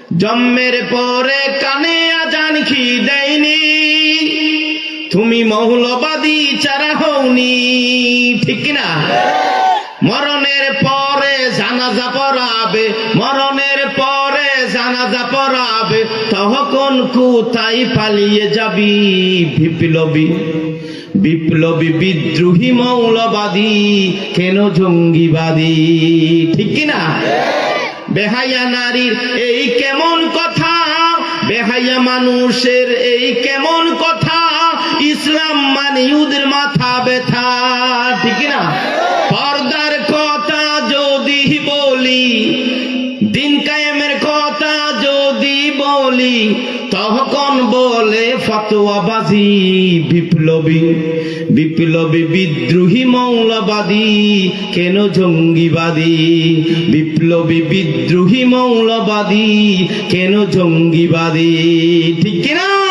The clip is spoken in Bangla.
জন্মের পরে কানে আজান কি দেয়নি, তুমি মৌলবাদী চারা হওনি, ঠিক না? মরণের পরে জানাজা পড়াবে, মরণের পরে জানাজা পড়াবে, তখন কোথায় পালিয়ে যাবি? বিপ্লবী বিপ্লবী বিদ্রোহী মৌলবাদী কেন জঙ্গিবাদী, ঠিক না? বেহায়া নারীর এই কেমন কথা, বেহায়া মানুষের এই কেমন কথা, ইসলাম মানে ওদের মাথা ব্যথা, ঠিক না? পর্দার কথা যদি বলি, দিন কায়েমের কথা যদি বলি, তখন বলে ফতোয়াবাজি। বিপ্লবী বিপ্লবী বিদ্রোহী মৌলবাদী কেন জঙ্গিবাদী, বিপ্লবী বিদ্রোহী মৌলবাদী কেন জঙ্গিবাদী, ঠিক কিনা?